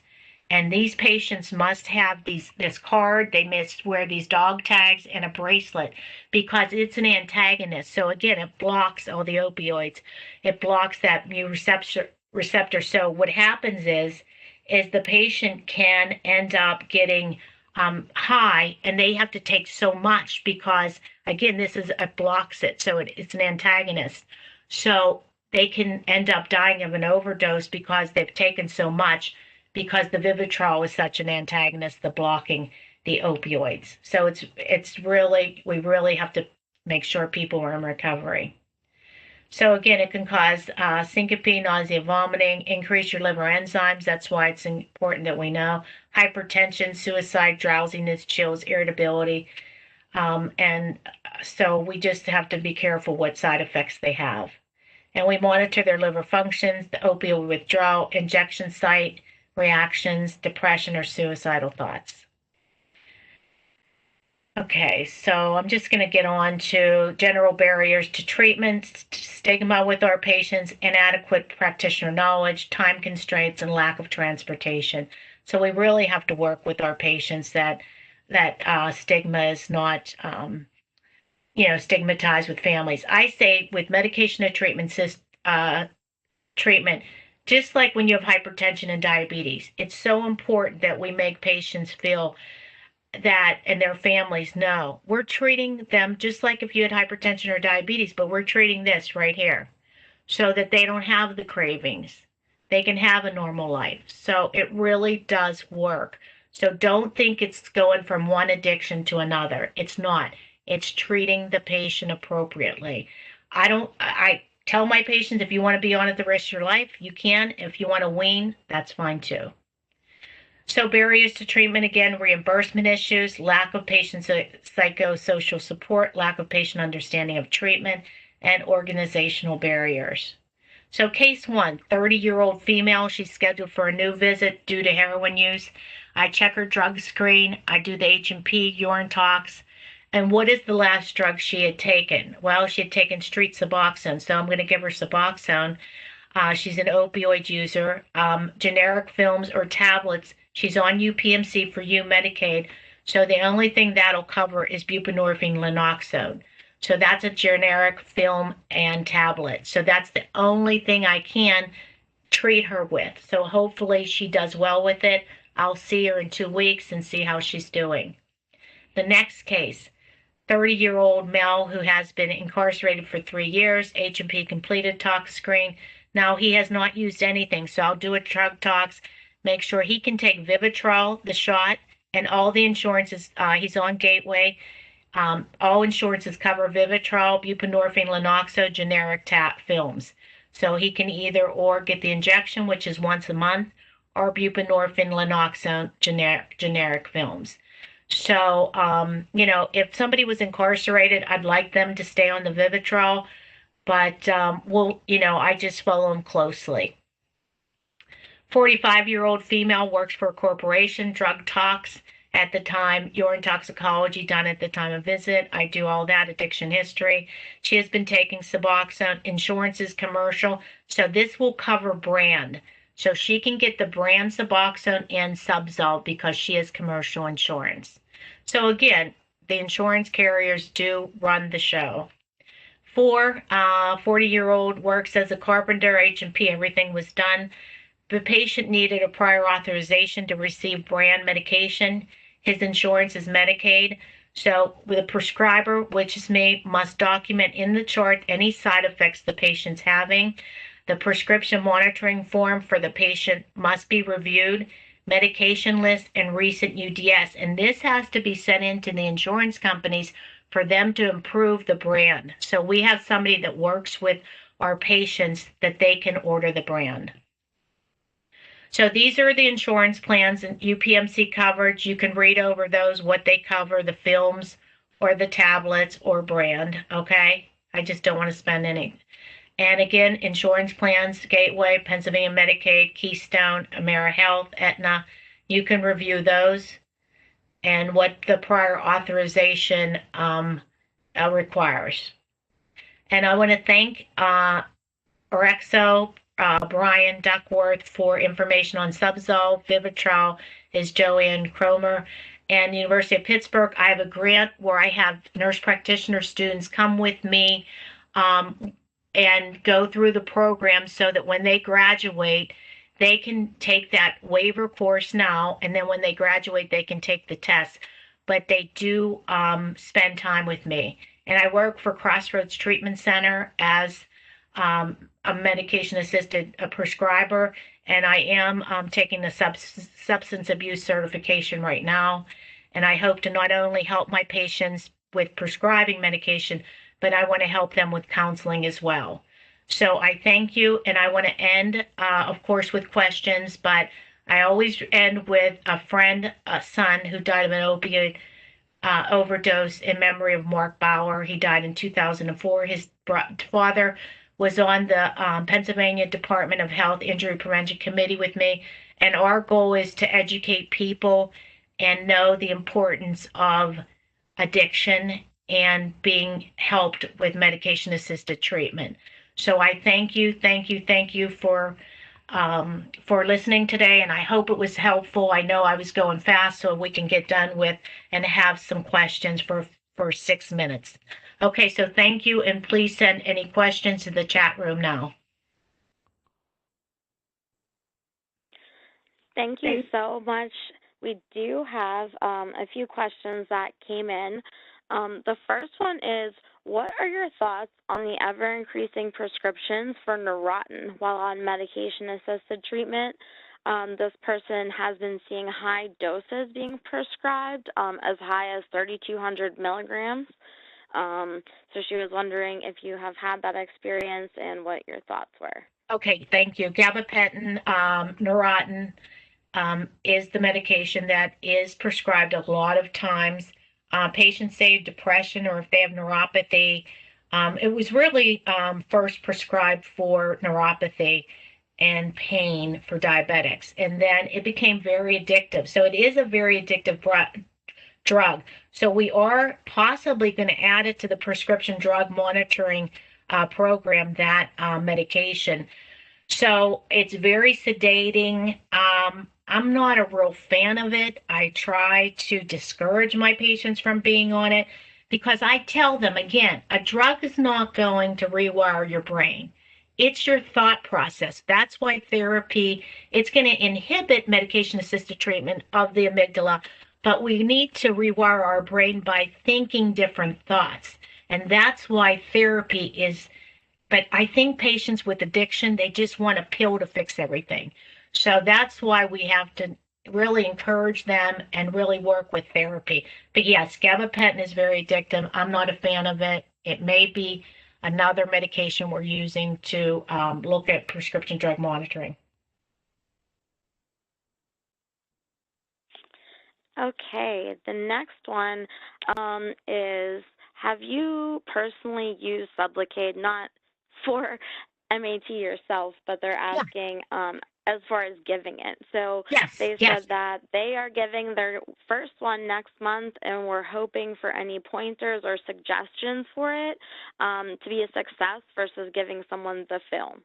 And these patients must have this card. They must wear these dog tags and a bracelet because it's an antagonist. So again, it blocks all the opioids. It blocks that mu receptor. So what happens is the patient can end up getting high, and they have to take so much because, again, it blocks it. So it's an antagonist. So they can end up dying of an overdose because they've taken so much because the Vivitrol is such an antagonist, the blocking the opioids. So we really have to make sure people are in recovery. So again, it can cause syncope, nausea, vomiting, increase your liver enzymes. That's why it's important that we know. Hypertension, suicide, drowsiness, chills, irritability. And so we just have to be careful what side effects they have. And we monitor their liver functions, the opioid withdrawal, injection site reactions, depression, or suicidal thoughts. Okay, so I'm just going to get on to general barriers to treatment, stigma with our patients, inadequate practitioner knowledge, time constraints, and lack of transportation. So we really have to work with our patients that stigma is not, stigmatized with families. I say with medication to treatment, just like when you have hypertension and diabetes, it's so important that we make patients feel that, and their families know we're treating them just like if you had hypertension or diabetes, but we're treating this right here so that they don't have the cravings. They can have a normal life. So it really does work. So don't think it's going from one addiction to another. It's not. It's treating the patient appropriately. I tell my patients, if you want to be on it the rest of your life, you can. If you want to wean, that's fine too. So barriers to treatment, again, reimbursement issues, lack of patient psychosocial support, lack of patient understanding of treatment, and organizational barriers. So case 1, 30-year-old female, she's scheduled for a new visit due to heroin use. I check her drug screen. I do the H&P, urine tox. And what is the last drug she had taken? Well, she had taken street Suboxone, so I'm going to give her Suboxone. She's an opioid user. Generic films or tablets. She's on UPMC for Medicaid, so the only thing that'll cover is buprenorphine naloxone. So that's a generic film and tablet. So that's the only thing I can treat her with. So hopefully she does well with it. I'll see her in 2 weeks and see how she's doing. The next case, 30-year-old male who has been incarcerated for 3 years, H&P completed tox screen. Now he has not used anything, so I'll do a drug tox. Make sure he can take Vivitrol, the shot, and all the insurances. He's on Gateway. All insurances cover Vivitrol, buprenorphine, naloxone, generic films. So he can either or get the injection, which is once a month, or buprenorphine, naloxone, generic films. So, if somebody was incarcerated, I'd like them to stay on the Vivitrol, but I just follow them closely. 45-year-old female, works for a corporation, drug tox at the time, urine toxicology done at the time of visit. I do all that, addiction history. She has been taking Suboxone. Insurance is commercial, so this will cover brand. So she can get the brand Suboxone and Subzol because she has commercial insurance. So again, the insurance carriers do run the show. 40-year-old, works as a carpenter, H&P, everything was done. The patient needed a prior authorization to receive brand medication. His insurance is Medicaid. So the prescriber, which is me, must document in the chart any side effects the patient's having. The prescription monitoring form for the patient must be reviewed, medication list, and recent UDS. And this has to be sent into the insurance companies for them to improve the brand. So we have somebody that works with our patients that they can order the brand. So these are the insurance plans and UPMC coverage. You can read over those, what they cover, the films or the tablets or brand, okay? I just don't want to spend any. And again, insurance plans, Gateway, Pennsylvania Medicaid, Keystone, AmeriHealth, Aetna. You can review those and what the prior authorization requires. And I want to thank Orexo, Brian Duckworth, for information on Subzol. Vivitrol is Joanne Cromer. And University of Pittsburgh, I have a grant where I have nurse practitioner students come with me and go through the program so that when they graduate, they can take that waiver course now, and then when they graduate, they can take the test. But they do spend time with me. And I work for Crossroads Treatment Center as a medication-assisted prescriber, and I am taking the substance abuse certification right now. And I hope to not only help my patients with prescribing medication, but I want to help them with counseling as well. So I thank you, and I want to end, of course, with questions, but I always end with a friend, a son who died of an opioid overdose in memory of Mark Bauer. He died in 2004. His father was on the Pennsylvania Department of Health Injury Prevention Committee with me, and our goal is to educate people and know the importance of addiction and being helped with medication-assisted treatment. So I thank you for listening today, and I hope it was helpful. I know I was going fast, so we can get done with and have some questions for 6 minutes. Okay, so thank you, and please send any questions to the chat room now. Thank you so much. We do have a few questions that came in. The first one is, what are your thoughts on the ever-increasing prescriptions for Neurontin while on medication-assisted treatment? This person has been seeing high doses being prescribed, as high as 3,200 milligrams. So she was wondering if you have had that experience and what your thoughts were. Okay, thank you. Gabapentin, Neurontin is the medication that is prescribed a lot of times. Patients say depression or if they have neuropathy. It was really first prescribed for neuropathy and pain for diabetics, and then it became very addictive. So it is a very addictive drug. So we are possibly going to add it to the prescription drug monitoring program, that medication. So it's very sedating. I'm not a real fan of it. I try to discourage my patients from being on it because I tell them, again, a drug is not going to rewire your brain. It's your thought process. That's why therapy, it's going to inhibit medication-assisted treatment of the amygdala, but we need to rewire our brain by thinking different thoughts. And that's why therapy is, but I think patients with addiction, they just want a pill to fix everything. So that's why we have to really encourage them and really work with therapy. But yes, gabapentin is very addictive. I'm not a fan of it. It may be another medication we're using to look at prescription drug monitoring. Okay, the next one is, have you personally used Sublocade, not for MAT yourself, but they're Yeah. asking as far as giving it. So Yes. they Yes. said that they are giving their first one next month, and we're hoping for any pointers or suggestions for it to be a success versus giving someone the film.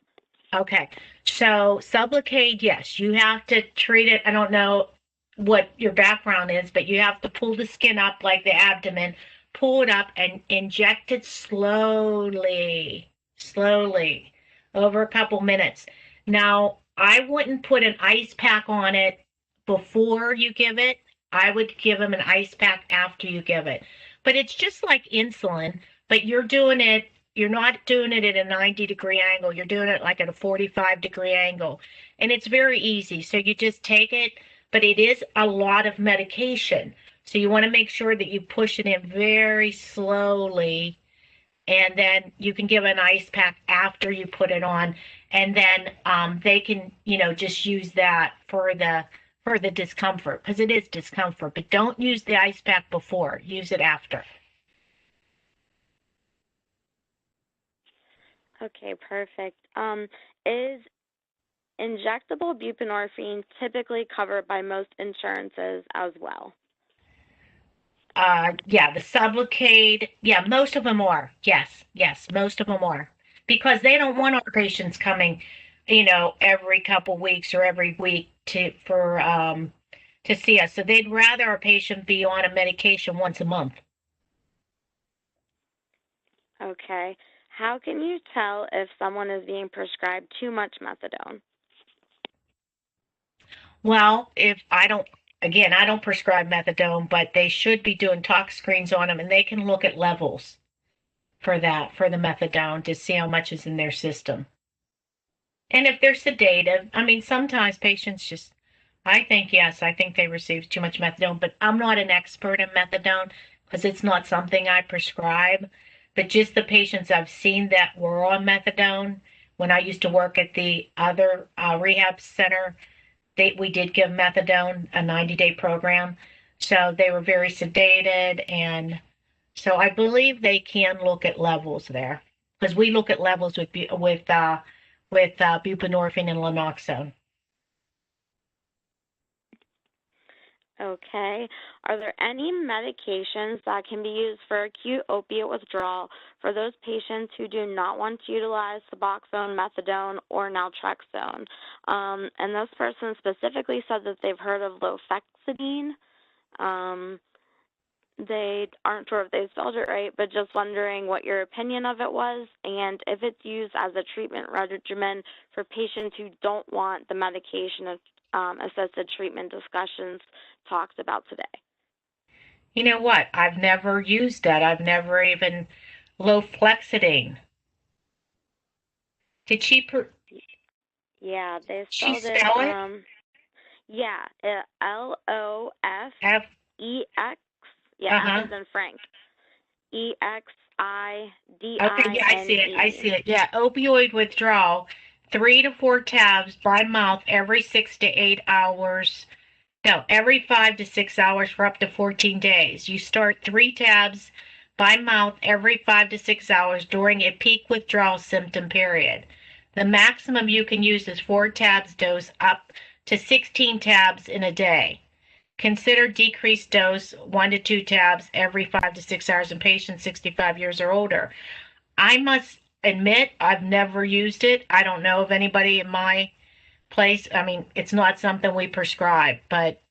Okay. So Sublocade, yes, you have to treat it. I don't know what your background is, but you have to pull the skin up like the abdomen, pull it up and inject it slowly, slowly over a couple minutes. Now, I wouldn't put an ice pack on it before you give it. I would give them an ice pack after you give it. But it's just like insulin, but you're not doing it at a 90-degree angle. You're doing it like at a 45-degree angle. And it's very easy. So you just take it, but it is a lot of medication. So you want to make sure that you push it in very slowly. And then you can give an ice pack after you put it on. And then they can, just use that for the discomfort, because it is discomfort. But don't use the ice pack before. Use it after. Okay, perfect. Is injectable buprenorphine typically covered by most insurances as well? Yeah, the Sublocade. Yeah, most of them are. Yes, yes, most of them are. Because they don't want our patients coming, every couple weeks or every week to see us. So they'd rather a patient be on a medication once a month. Okay. How can you tell if someone is being prescribed too much methadone? Well, if I don't, again, I don't prescribe methadone, but they should be doing tox screens on them, and they can look at levels for the methadone to see how much is in their system. And if they're sedated, I mean, sometimes patients just, I think, yes, I think they receive too much methadone, but I'm not an expert in methadone because it's not something I prescribe. But just the patients I've seen that were on methadone when I used to work at the other rehab center, we did give methadone, a 90-day program. So they were very sedated. And so I believe they can look at levels there because we look at levels with buprenorphine and Lanoxone. Okay. Are there any medications that can be used for acute opiate withdrawal for those patients who do not want to utilize Suboxone, methadone, or naltrexone? And this person specifically said that they've heard of Lofexidine. They aren't sure if they spelled it right, but just wondering what your opinion of it was and if it's used as a treatment regimen for patients who don't want the medication assisted treatment discussions talked about today. You know what? I've never used that. I've never even Loflexidine. Did Yeah, they she spelled it, spell it? yeah, F. Lofex, yeah, F Uh-huh. as in Frank, Okay, yeah, I see it. I Exidine. see it. Yeah, opioid withdrawal, 3 to 4 tabs by mouth every 6 to 8 hours. No, every 5 to 6 hours for up to 14 days. You start 3 tabs by mouth every 5 to 6 hours during a peak withdrawal symptom period. The maximum you can use is 4 tabs dose up to 16 tabs in a day. Consider decreased dose 1 to 2 tabs every 5 to 6 hours in patients 65 years or older. I must admit, I've never used it. I don't know of anybody in my place. I mean, it's not something we prescribe, but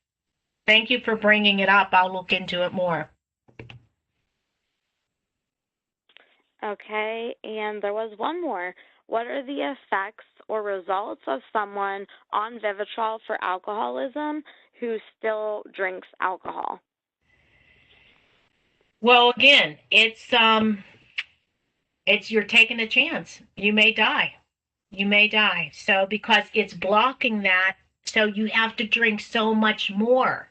thank you for bringing it up. I'll look into it more. Okay, and there was one more. What are the effects or results of someone on Vivitrol for alcoholism who still drinks alcohol? Well, again, it's you're taking a chance. You may die. You may die. So because it's blocking that, so you have to drink so much more.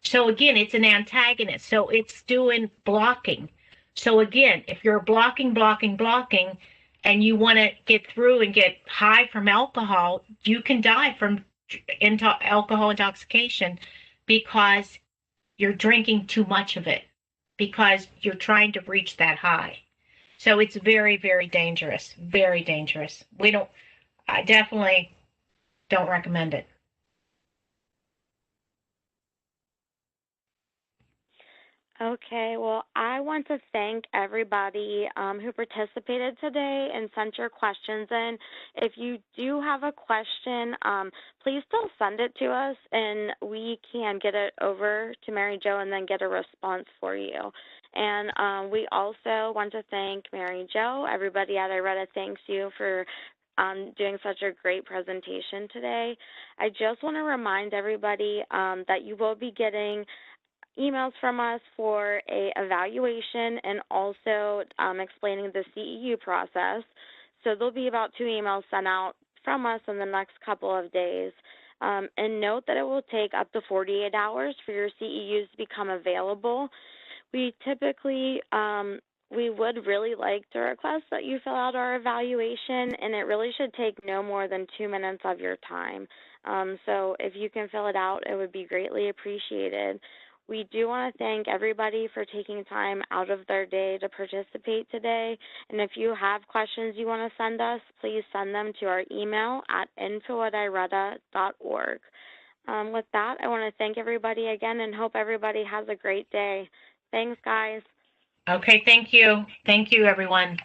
So again, it's an antagonist. So it's doing blocking. So again, if you're blocking, and you want to get through and get high from alcohol, you can die from alcohol intoxication because you're drinking too much of it because you're trying to reach that high. So it's very, very dangerous. Very dangerous. I definitely don't recommend it. Okay, well, I want to thank everybody who participated today and sent your questions in. If you do have a question, please still send it to us and we can get it over to Mary Jo and then get a response for you. And we also want to thank Mary Jo. Everybody at IRETA thanks you for doing such a great presentation today. I just want to remind everybody that you will be getting emails from us for a evaluation and also explaining the CEU process. So there'll be about 2 emails sent out from us in the next couple of days. And note that it will take up to 48 hours for your CEUs to become available. We typically, we would really like to request that you fill out our evaluation, and it really should take no more than 2 minutes of your time. So if you can fill it out, it would be greatly appreciated. We do want to thank everybody for taking time out of their day to participate today. And if you have questions you want to send us, please send them to our email at info@ireta.org. With that, I want to thank everybody again and hope everybody has a great day. Thanks, guys. Okay, thank you. Thank you, everyone.